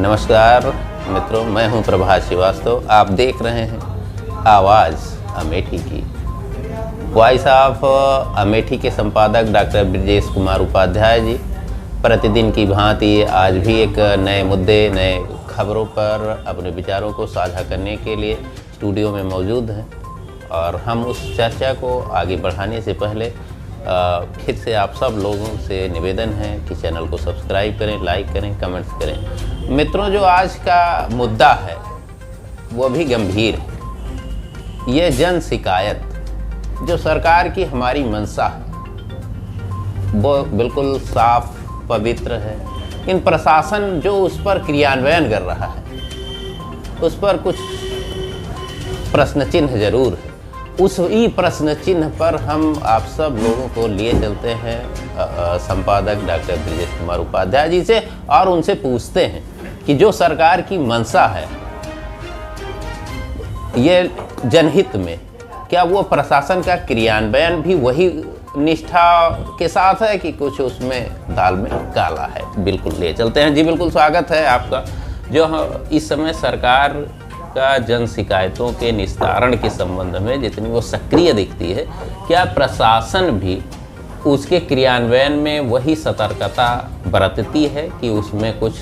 नमस्कार मित्रों, मैं हूं प्रभात श्रीवास्तव। आप देख रहे हैं आवाज़ अमेठी की। वॉइस ऑफ अमेठी के संपादक डॉक्टर ब्रजेश कुमार उपाध्याय जी प्रतिदिन की भांति आज भी एक नए मुद्दे, नए खबरों पर अपने विचारों को साझा करने के लिए स्टूडियो में मौजूद हैं। और हम उस चर्चा को आगे बढ़ाने से पहले फिर से आप सब लोगों से निवेदन है कि चैनल को सब्सक्राइब करें, लाइक करें, कमेंट्स करें। मित्रों, जो आज का मुद्दा है वो भी गंभीर है। ये जन शिकायत जो सरकार की हमारी मंशा है वो बिल्कुल साफ पवित्र है। इन प्रशासन जो उस पर क्रियान्वयन कर रहा है उस पर कुछ प्रश्न चिन्ह जरूर है। उस ही प्रश्न चिन्ह पर हम आप सब लोगों को लिए चलते हैं संपादक डॉक्टर ब्रजेश कुमार उपाध्याय जी से और उनसे पूछते हैं कि जो सरकार की मंशा है ये जनहित में, क्या वो प्रशासन का क्रियान्वयन भी वही निष्ठा के साथ है कि कुछ उसमें दाल में काला है। बिल्कुल ले चलते हैं जी। बिल्कुल स्वागत है आपका। जो इस समय सरकार का जन शिकायतों के निस्तारण के संबंध में जितनी वो सक्रिय दिखती है, क्या प्रशासन भी उसके क्रियान्वयन में वही सतर्कता बरतती है कि उसमें कुछ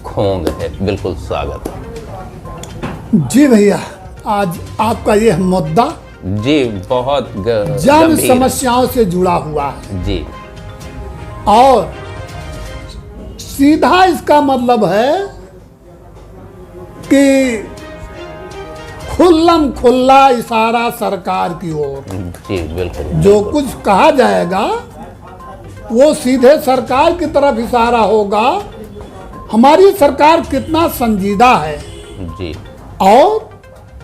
खोंग है? बिल्कुल स्वागत है जी भैया। आज आपका ये मुद्दा जी बहुत जन समस्याओं से जुड़ा हुआ है जी, और सीधा इसका मतलब है कि खुल्लम खुल्ला इशारा सरकार की ओर। जी बिल्कुल। जो कुछ कहा जाएगा वो सीधे सरकार की तरफ इशारा होगा। हमारी सरकार कितना संजीदा है जी, और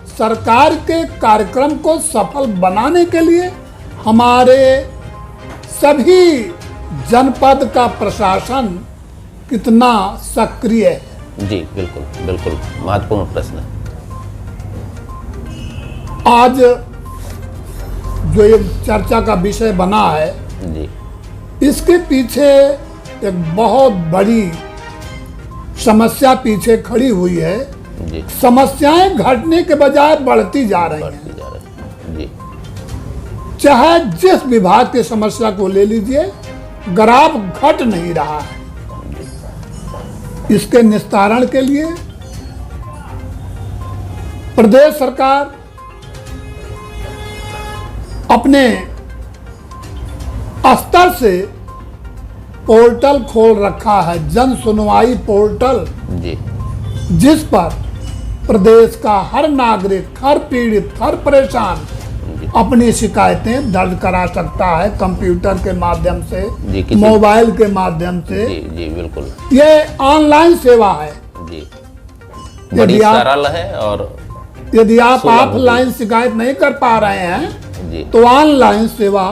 सरकार के कार्यक्रम को सफल बनाने के लिए हमारे सभी जनपद का प्रशासन कितना सक्रिय है। जी बिल्कुल बिल्कुल महत्वपूर्ण प्रश्न है। आज जो एक चर्चा का विषय बना है जी, इसके पीछे एक बहुत बड़ी समस्या पीछे खड़ी हुई है। जी समस्याएं घटने के बजाय बढ़ती जा रही हैं। जी, चाहे जिस विभाग की समस्या को ले लीजिए, ग्राफ घट नहीं रहा है। इसके निस्तारण के लिए प्रदेश सरकार अपने स्तर से पोर्टल खोल रखा है, जन सुनवाई पोर्टल जी, जिस पर प्रदेश का हर नागरिक, हर पीड़ित, हर परेशान अपनी शिकायतें दर्ज करा सकता है, कंप्यूटर के माध्यम से, मोबाइल के माध्यम से। जी जी बिल्कुल। ये ऑनलाइन सेवा है जी, बड़ी सरल है। और यदि आप ऑफलाइन शिकायत नहीं कर पा रहे हैं जी, तो ऑनलाइन सेवा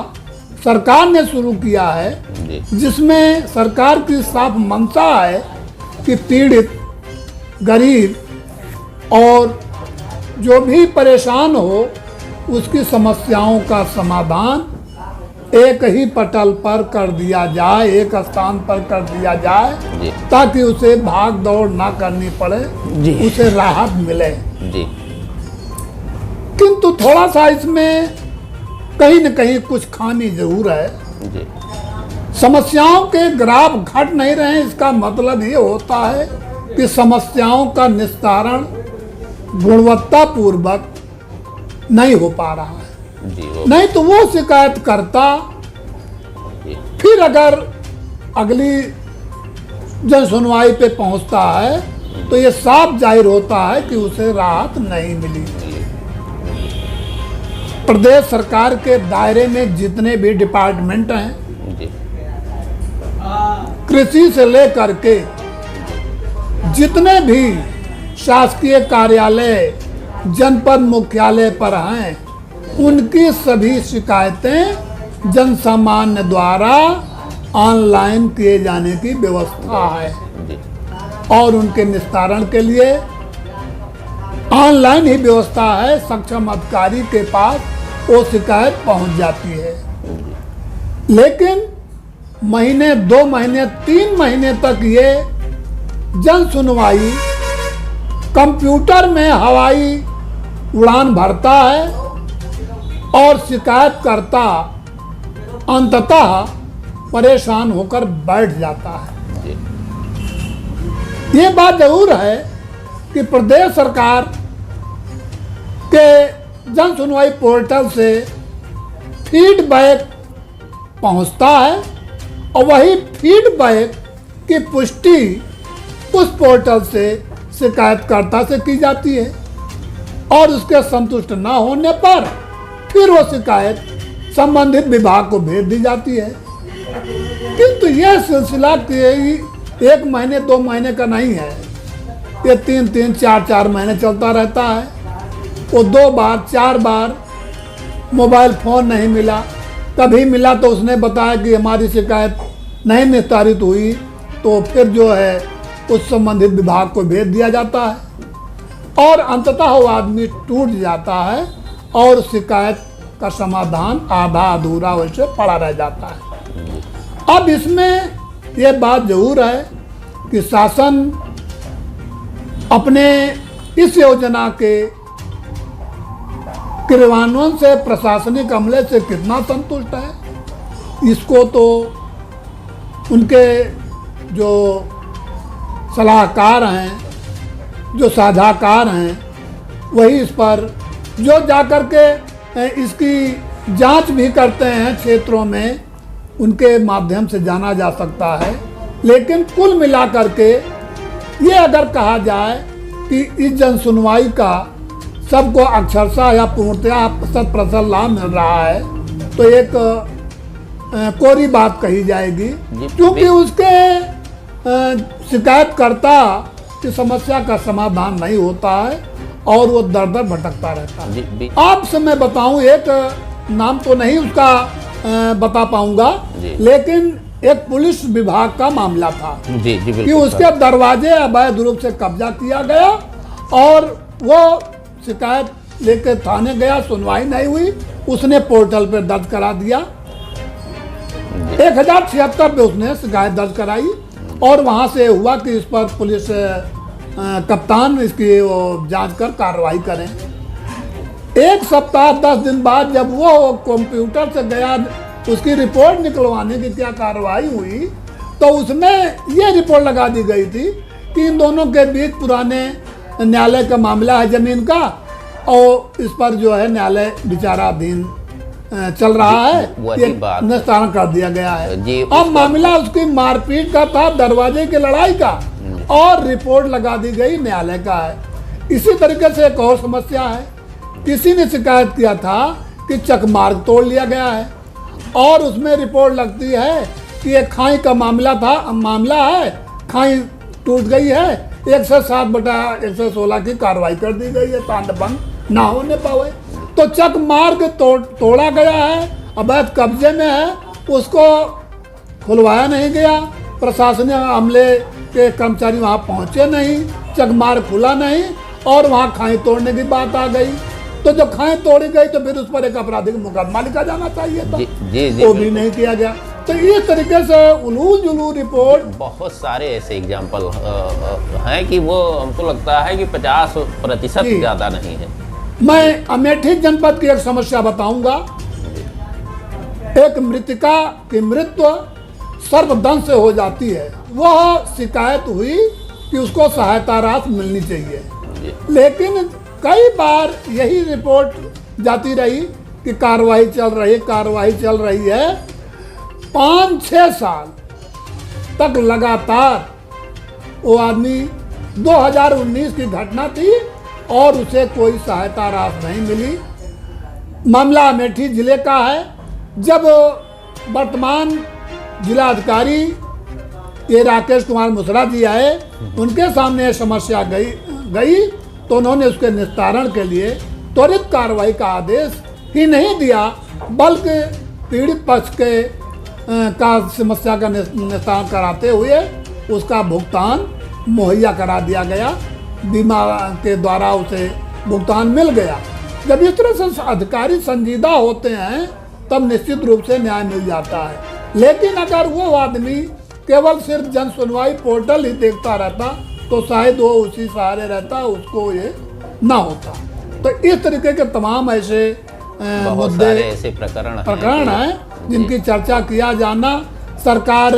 सरकार ने शुरू किया है जी, जिसमें सरकार की साफ मंशा है कि पीड़ित, गरीब और जो भी परेशान हो उसकी समस्याओं का समाधान एक ही पटल पर कर दिया जाए, एक स्थान पर कर दिया जाए, ताकि उसे भाग दौड़ ना करनी पड़े, उसे राहत मिले जी। किंतु थोड़ा सा इसमें कहीं न कहीं कुछ खामी जरूर है जी। समस्याओं के ग्राफ घट नहीं रहे, इसका मतलब ये होता है कि समस्याओं का निस्तारण गुणवत्तापूर्वक नहीं हो पा रहा है जी, नहीं तो वो शिकायत करता फिर अगर अगली जन सुनवाई पे पहुंचता है तो ये साफ जाहिर होता है कि उसे राहत नहीं मिली। प्रदेश सरकार के दायरे में जितने भी डिपार्टमेंट हैं जी, कृषि से लेकर के जितने भी शासकीय कार्यालय जनपद मुख्यालय पर हैं, उनकी सभी शिकायतें जन सामान्य द्वारा ऑनलाइन किए जाने की व्यवस्था है और उनके निस्तारण के लिए ऑनलाइन ही व्यवस्था है। सक्षम अधिकारी के पास वो शिकायत पहुंच जाती है। लेकिन महीने, 2 महीने, 3 महीने तक ये जन सुनवाई कंप्यूटर में हवाई उड़ान भरता है और शिकायतकर्ता अंततः परेशान होकर बैठ जाता है। ये बात जरूर है कि प्रदेश सरकार के जन सुनवाई पोर्टल से फीडबैक पहुंचता है और वही फीडबैक की पुष्टि उस पोर्टल से शिकायतकर्ता से की जाती है और उसके संतुष्ट न होने पर फिर वो शिकायत संबंधित विभाग को भेज दी जाती है। किंतु यह सिलसिला 1 महीने 2 महीने का नहीं है, ये 3-3 4-4 महीने चलता रहता है। वो 2 बार 4 बार मोबाइल फ़ोन नहीं मिला, कभी मिला तो उसने बताया कि हमारी शिकायत नहीं निस्तारित हुई, तो फिर जो है उस संबंधित विभाग को भेज दिया जाता है और अंततः वो आदमी टूट जाता है और शिकायत का समाधान आधा अधूरा वैसे पड़ा रह जाता है। अब इसमें यह बात जरूर है कि शासन अपने इस योजना के क्रियान्वयन से प्रशासनिक अमले से कितना संतुष्ट है, इसको तो उनके जो सलाहकार हैं, जो साझाकार हैं, वही इस पर जो जाकर के इसकी जांच भी करते हैं क्षेत्रों में, उनके माध्यम से जाना जा सकता है। लेकिन कुल मिलाकर के ये अगर कहा जाए कि इस जन सुनवाई का सबको अक्षरशः या पूर्णतया 100% लाभ मिल रहा है, तो एक कोरी बात कही जाएगी, क्योंकि उसके शिकायतकर्ता की समस्या का समाधान नहीं होता है और वो दर दर भटकता रहता है। आपसे मैं बताऊं, एक नाम तो नहीं उसका बता पाऊंगा, लेकिन एक पुलिस विभाग का मामला था कि उसके दरवाजे अवैध रूप से कब्जा किया गया और वो शिकायत लेकर थाने गया, सुनवाई नहीं हुई, उसने पोर्टल पर दर्ज करा दिया। 1076 पे उसने शिकायत दर्ज कराई और वहां से हुआ कि इस पर पुलिस कप्तान इसकी जांच कर कार्रवाई करें। 1 सप्ताह 10 दिन बाद जब वो कंप्यूटर से गया उसकी रिपोर्ट निकलवाने की क्या कार्रवाई हुई, तो उसमें ये रिपोर्ट लगा दी गई थी कि इन दोनों के बीच पुराने न्यायालय का मामला है जमीन का और इस पर जो है न्यायालय विचाराधीन चल रहा है, ये निस्तारण कर दिया गया है। अब मामला उसकी मारपीट का था, दरवाजे की लड़ाई का, और रिपोर्ट लगा दी गई न्यायालय का है। इसी तरीके से एक और समस्या है, किसी ने शिकायत किया था कि चकमार्ग तोड़ लिया गया है और उसमें रिपोर्ट लगती है कि एक खाई का मामला है, खाई टूट गई है, 107/116 की कार्रवाई कर दी गई है, तांडबंद ना होने पाए। तो चक मार्ग तोड़ा गया है, अवैध कब्जे में है, उसको खुलवाया नहीं गया, प्रशासनिक अमले के कर्मचारी वहां पहुंचे नहीं, चक मार्ग खुला नहीं और वहां खाई तोड़ने की बात आ गई। तो जब खाई तोड़ी गई तो फिर उस पर एक आपराधिक मुकदमा लिखा जाना चाहिए था, वो भी नहीं किया गया। तो इस तरीके से उलू जुलू रिपोर्ट, बहुत सारे ऐसे एग्जाम्पल हैं कि वो हमको लगता है कि 50% ज़्यादा नहीं है। मैं अमेठी जनपद की एक समस्या बताऊंगा। एक मृतका की मृत्यु सर्पदंश से हो जाती है, वह शिकायत हुई कि उसको सहायता राशि मिलनी चाहिए, लेकिन कई बार यही रिपोर्ट जाती रही कि कार्रवाई चल रही है। 5-6 साल तक लगातार वो आदमी, 2019 की घटना थी और उसे कोई सहायता राशि नहीं मिली। मामला अमेठी जिले का है। जब वर्तमान जिलाधिकारी ये राकेश कुमार मिश्रा जी आए, उनके सामने ये समस्या गई तो उन्होंने उसके निस्तारण के लिए त्वरित कार्रवाई का आदेश ही नहीं दिया, बल्कि पीड़ित पक्ष के का समस्या का निस्तारण कराते हुए उसका भुगतान मुहैया करा दिया गया, बीमा के द्वारा उसे भुगतान मिल गया। जब इस तरह से अधिकारी संजीदा होते हैं तब निश्चित रूप से न्याय मिल जाता है। लेकिन अगर वो आदमी केवल सिर्फ जन सुनवाई पोर्टल ही देखता रहता तो शायद वो उसी सहारे रहता, उसको ये ना होता। तो इस तरीके के तमाम ऐसे बहुत मुद्दे सारे ऐसे प्रकरण हैं जिनकी चर्चा किया जाना सरकार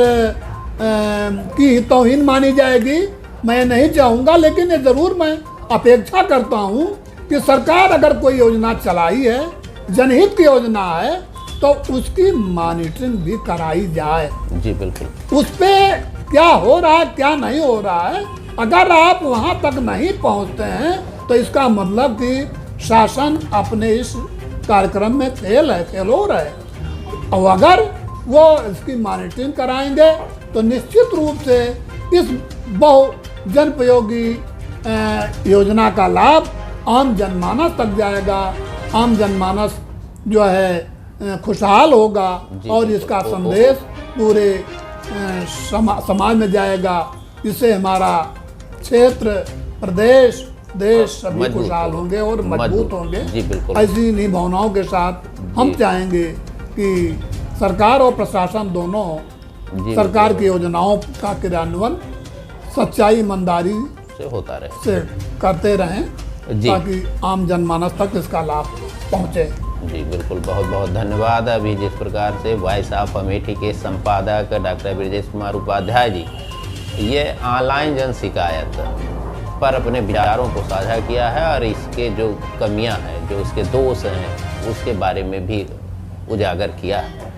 की तौहीन मानी जाएगी, मैं नहीं चाहूँगा। लेकिन ये ज़रूर मैं अपेक्षा करता हूँ कि सरकार अगर कोई योजना चलाई है, जनहित की योजना है, तो उसकी मॉनिटरिंग भी कराई जाए। जी बिल्कुल। उस पर क्या हो रहा है क्या नहीं हो रहा है, अगर आप वहाँ तक नहीं पहुँचते हैं तो इसका मतलब कि शासन अपने इस कार्यक्रम में फेल हो रहा है। और अगर वो इसकी मॉनिटरिंग कराएंगे तो निश्चित रूप से इस बहु जनपयोगी योजना का लाभ आम जनमानस तक जाएगा, आम जनमानस जो है खुशहाल होगा और इसका संदेश पूरे समाज में जाएगा। इससे हमारा क्षेत्र, प्रदेश, देश सभी खुशहाल होंगे और मजबूत होंगे। जी बिल्कुल। ऐसी इन्हीं भावनाओं के साथ हम चाहेंगे कि सरकार और प्रशासन दोनों सरकार की योजनाओं का क्रियान्वयन सच्चाई, ईमानदारी से होता रहे, से करते रहें ताकि आम जनमानस तक इसका लाभ पहुँचे। जी बिल्कुल। बहुत बहुत धन्यवाद। अभी जिस प्रकार से वॉइस ऑफ अमेठी के संपादक डॉक्टर ब्रजेश कुमार उपाध्याय जी ये ऑनलाइन जन शिकायत पर अपने विचारों को साझा किया है और इसके जो कमियां हैं, जो इसके दोष हैं, उसके बारे में भी उजागर किया है।